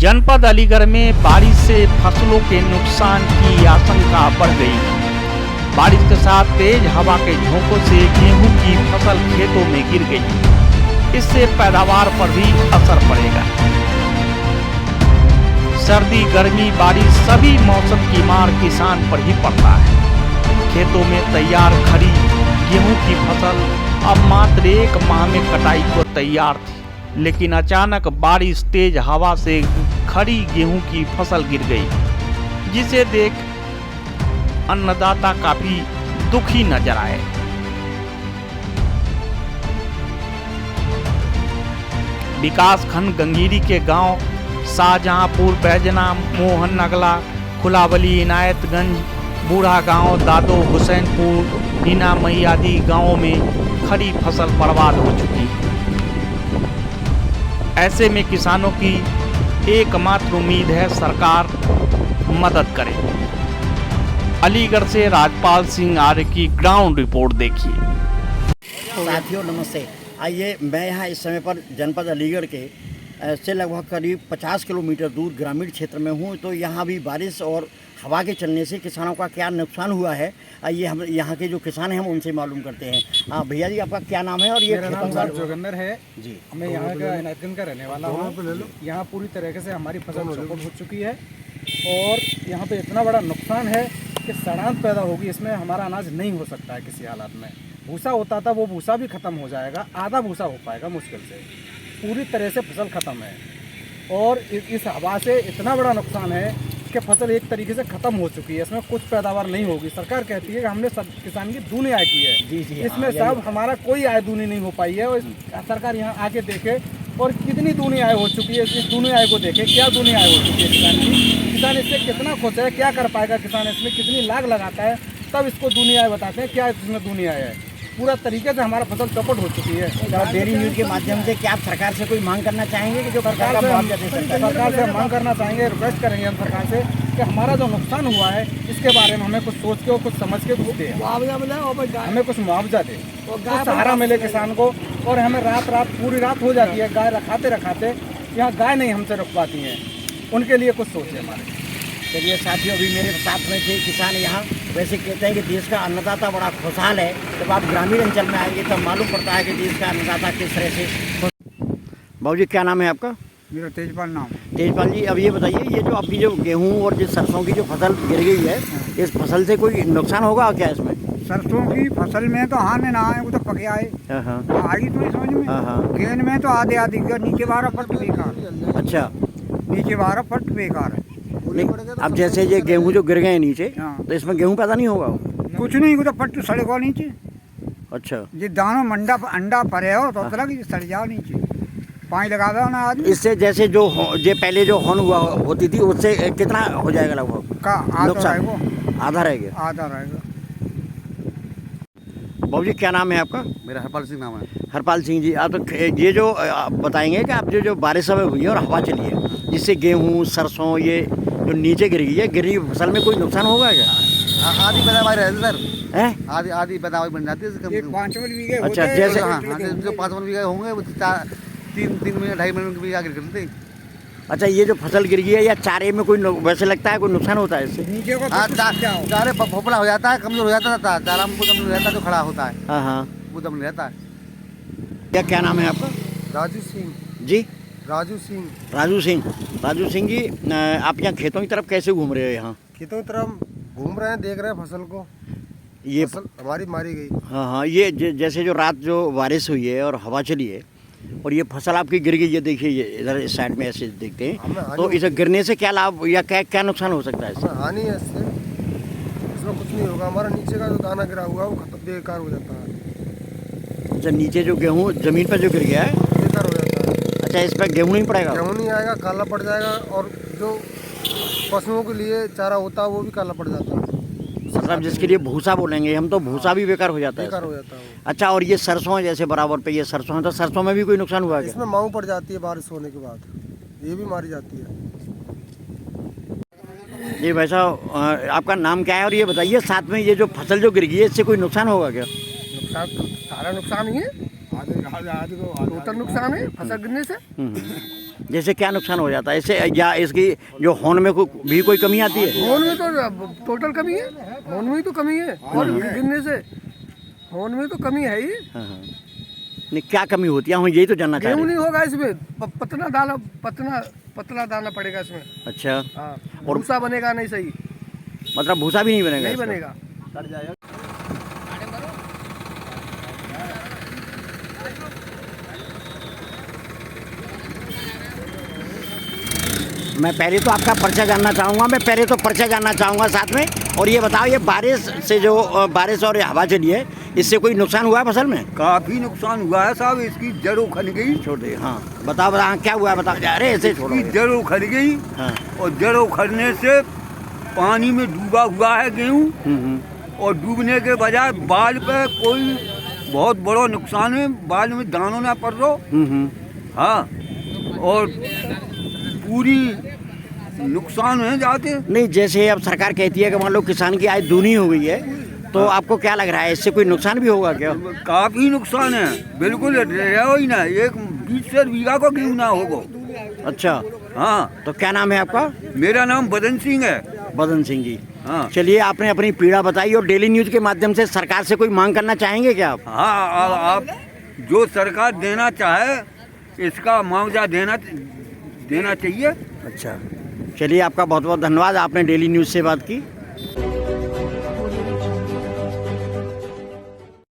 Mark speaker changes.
Speaker 1: जनपद अलीगढ़ में बारिश से फसलों के नुकसान की आशंका बढ़ गई। बारिश के साथ तेज हवा के झोंकों से गेहूं की फसल खेतों में गिर गई। इससे पैदावार पर भी असर पड़ेगा। सर्दी, गर्मी, बारिश सभी मौसम की मार किसान पर ही पड़ता है। खेतों में तैयार खड़ी गेहूं की फसल अब मात्र 1 माह में कटाई को तैयार थी, लेकिन अचानक बारिश, तेज हवा से खड़ी गेहूं की फसल गिर गई, जिसे देख अन्नदाता काफी दुखी नजर आए। विकास खंड गंगीरी के गांव शाहजहांपुर, बैजना, मोहन नगला, खुलावली, इनायतगंज, बूढ़ा गांव, दादो, हुसैनपुर, नीना मई आदि गांवों में खड़ी फसल बर्बाद हो चुकी है। ऐसे में किसानों की एकमात्र उम्मीद है सरकार मदद करे। अलीगढ़ से राजपाल सिंह आर्य की ग्राउंड रिपोर्ट देखिए।
Speaker 2: साथियों नमस्ते। आइए, मैं यहाँ इस समय पर जनपद अलीगढ़ के से लगभग करीब 50 किलोमीटर दूर ग्रामीण क्षेत्र में हूँ। तो यहाँ भी बारिश और हवा के चलने से किसानों का क्या नुकसान हुआ है, ये हम यहाँ के जो किसान हैं हम उनसे मालूम करते हैं। भैया जी, आपका क्या नाम है? और ये
Speaker 3: मेरा नाम जोगिंदर है जी। मैं यहाँ का इनायतगंज का रहने वाला हूँ। यहाँ पूरी तरीके से हमारी फसल चौपट हो चुकी है और यहाँ पे इतना बड़ा नुकसान है कि सड़ांत पैदा होगी। इसमें हमारा अनाज नहीं हो सकता है किसी हालात में। भूसा होता था, वो भूसा भी ख़त्म हो जाएगा, आधा भूसा हो पाएगा मुश्किल से। पूरी तरह से फसल ख़त्म है और इस हवा से इतना बड़ा नुकसान है कि फसल एक तरीके से ख़त्म हो चुकी है। इसमें कुछ पैदावार नहीं होगी। सरकार कहती है कि हमने सब किसान की दूनी आय की है। जी, इसमें सब हमारा कोई आय दूनी नहीं हो पाई है। और सरकार यहाँ आके देखे और कितनी दूनी आय हो चुकी है, इस दूनी आय को देखे, क्या दूनी आय हो चुकी है किसान की। किसान इससे कितना खुश है, क्या कर पाएगा किसान, इसमें कितनी लाग लगाता है, तब इसको दूनी आय बताते हैं। क्या इसमें दूनी आय है? पूरा तरीके से हमारा फसल चौपट हो चुकी है।
Speaker 2: डेयरी न्यूज़ के माध्यम से क्या आप सरकार से कोई मांग करना चाहेंगे कि जो सरकार
Speaker 3: से मांग करना चाहेंगे, रिक्वेस्ट करेंगे हम सरकार से कि हमारा जो नुकसान हुआ है इसके बारे में हमें कुछ सोच के और कुछ समझ के कुछ दे, हमें कुछ मुआवजा दे, कुछ सहारा मिले किसान को। और हमें रात पूरी रात हो जाती है गाय रखाते यहाँ गाय नहीं हमसे रुक पाती हैं, उनके लिए कुछ सोचे हमारे।
Speaker 2: चलिए साथियों, अभी मेरे साथ में थे किसान। यहाँ वैसे कहते हैं कि देश का अन्नदाता बड़ा खुशहाल है। जब आप ग्रामीण अंचल में आएंगे तब मालूम पड़ता है कि देश का अन्नदाता किस तरह से। बाबू जी, क्या नाम है आपका?
Speaker 3: मेरा तेजपाल नाम।
Speaker 2: तेजपाल जी, अब ये बताइए, ये जो आपकी जो गेहूं और जिस सरसों की जो फसल गिर गई है, इस फसल से कोई नुकसान होगा क्या इसमें?
Speaker 3: सरसों की फसल में तो हानि ना आए, वो तो पके आए आएगी तो समझ में। गेहूं में तो आधे नीचे 12 फट बेकार।
Speaker 2: अच्छा,
Speaker 3: नीचे 12 फट बेकार है।
Speaker 2: अब जैसे ये गेहूं जो गिर गए नीचे, तो इसमें गेहूं पैदा नहीं होगा?
Speaker 3: कुछ नहीं, तो फट सड़ेगा नीचे।
Speaker 2: अच्छा,
Speaker 3: ये दानों अंडा परे हो तो सड़ जाओ नीचे, पानी लगा दो ना आदमी।
Speaker 2: इससे जैसे जो ये पहले जो होन हुआ होती थी उससे कितना हो जाएगा लगभग
Speaker 3: का?
Speaker 2: आधा रहेगा।
Speaker 3: आधा रहेगा।
Speaker 2: बाबू जी, क्या नाम है आपका?
Speaker 4: मेरा हरपाल सिंह नाम है।
Speaker 2: हरपाल सिंह जी, आप तो ये जो आप बताएंगे कि आप जो बारिश समय हुई है और हवा चली है, जिससे गेहूं, सरसों ये जो नीचे गिर गई है, गिरी फसल में कोई नुकसान होगा क्या?
Speaker 4: आधी पैदावार है सर,
Speaker 2: है
Speaker 4: आधी पैदावार बन जाती है।
Speaker 3: 5 बीघे।
Speaker 2: अच्छा, जैसे
Speaker 4: जो 5 बीघे होंगे वो 3 महीने 2.5 महीने की आगे करते।
Speaker 2: अच्छा, ये जो फसल गिर गई है, या चारे में कोई वैसे लगता है कोई नुकसान होता है इससे?
Speaker 3: नीचे को
Speaker 4: चारे फोपड़ा हो जाता है, कमजोर हो जाता था, चारा में कमजोर रहता है, जो खड़ा होता है।
Speaker 2: हाँ,
Speaker 4: वो दम रहता है।
Speaker 2: क्या नाम है आपका?
Speaker 4: राजू सिंह
Speaker 2: जी,
Speaker 4: राजू सिंह।
Speaker 2: राजू सिंह जी, आप यहाँ खेतों की तरफ कैसे घूम रहे हो? यहाँ
Speaker 4: खेतों की तरफ घूम रहे हैं, देख रहे हैं फसल को।
Speaker 2: ये
Speaker 4: फसल हमारी मारी गई।
Speaker 2: हाँ, ये जैसे जो रात जो बारिश हुई है और हवा चली है और ये फसल आपकी गिर गई है, देखिए ये इधर इस साइड में ऐसे देखते हैं, तो इसे गिरने से क्या लाभ या क्या नुकसान हो सकता है इससे?
Speaker 4: हानि है इससे, इसमें कुछ नहीं होगा। हमारा नीचे का जो दाना गिरा हुआ है वो खत्म बेकार हो जाता है।
Speaker 2: अच्छा, नीचे जो गेहूँ जमीन पर जो गिर गया है
Speaker 4: बेकार हो जाता है।
Speaker 2: अच्छा, इस पर गेहूँ नहीं पड़ेगा?
Speaker 4: गेहूँ नहीं आएगा, काला पड़ जाएगा। और जो पशुओं के लिए चारा होता है वो भी काला पड़ जाता है।
Speaker 2: मतलब जिसके लिए भूसा बोलेंगे हम, तो भूसा भी बेकार हो जाता है।
Speaker 4: बेकार हो जाता है।
Speaker 2: अच्छा, और ये सरसों जैसे बराबर पे ये सरसों है, तो सरसों में भी कोई नुकसान हुआ क्या?
Speaker 4: इसमें माऊ पड़ जाती है बारिश होने के बाद, ये भी मारी जाती है।
Speaker 2: जी भाई साहब, आपका नाम क्या है और ये बताइए साथ में ये जो फसल जो गिर गई है इससे कोई नुकसान होगा क्या?
Speaker 4: नुकसान सारा नुकसान ही है, टोटल नुकसान है फसल गिरने से।
Speaker 2: जैसे क्या नुकसान हो जाता है इससे, या इसकी जो हॉर्न में भी कोई कमी आती है?
Speaker 4: होन में तो टोटल कमी है, होन में ही तो कमी है, और गिरने से होन में तो कमी है ही।
Speaker 2: हाँ हाँ, नहीं क्या कमी होती है, हम यही तो जानना चाह
Speaker 4: गेहूँ
Speaker 2: रहे
Speaker 4: नहीं होगा इसमें, पतला दाना पड़ेगा इसमें।
Speaker 2: हैं। अच्छा,
Speaker 4: हाँ,
Speaker 2: और
Speaker 4: भूसा बनेगा नहीं सही,
Speaker 2: मतलब भूसा भी नहीं बनेगा?
Speaker 4: नहीं
Speaker 2: इसका?
Speaker 4: बनेगा।
Speaker 2: मैं पहले तो आपका पर्चा जानना चाहूँगा, साथ में। और ये बताओ, ये बारिश से जो बारिश और हवा चली है, इससे कोई नुकसान हुआ है फसल में?
Speaker 5: काफी नुकसान हुआ है साहब, इसकी जड़ उखड़ गई।
Speaker 2: छोड़ दे। हाँ बताओ क्या हुआ है, बताओ। अरे ऐसे छोड़ो।
Speaker 5: इसकी जड़ उखड़ गई,
Speaker 2: हाँ।
Speaker 5: और जड़ उखड़ने से पानी में डूबा हुआ है गेहूँ, और डूबने के बजाय बाल पे कोई बहुत बड़ा नुकसान है, बाल में दानों ना पड़ रहा। हाँ, और पूरी नुकसान है जाते।
Speaker 2: नहीं, जैसे अब सरकार कहती है कि मान लो किसान की आय दूनी हो गई है, तो आपको क्या लग रहा है, इससे कोई नुकसान भी होगा क्या?
Speaker 5: काफी नुकसान है, बिल्कुल रहो ही ना, 20 से बीघा को गेहूँ ना होगा।
Speaker 2: अच्छा,
Speaker 5: हाँ।
Speaker 2: तो क्या नाम है आपका?
Speaker 5: मेरा नाम बदन सिंह है।
Speaker 2: बदन सिंह जी।
Speaker 5: हाँ।
Speaker 2: चलिए, आपने अपनी पीड़ा बताई, और डेली न्यूज के माध्यम से सरकार से कोई मांग करना चाहेंगे क्या आप?
Speaker 5: हाँ, आप जो सरकार देना चाहे इसका मुआवजा देना चाहिए।
Speaker 2: अच्छा, चलिए, आपका बहुत बहुत धन्यवाद, आपने डेली न्यूज से बात की।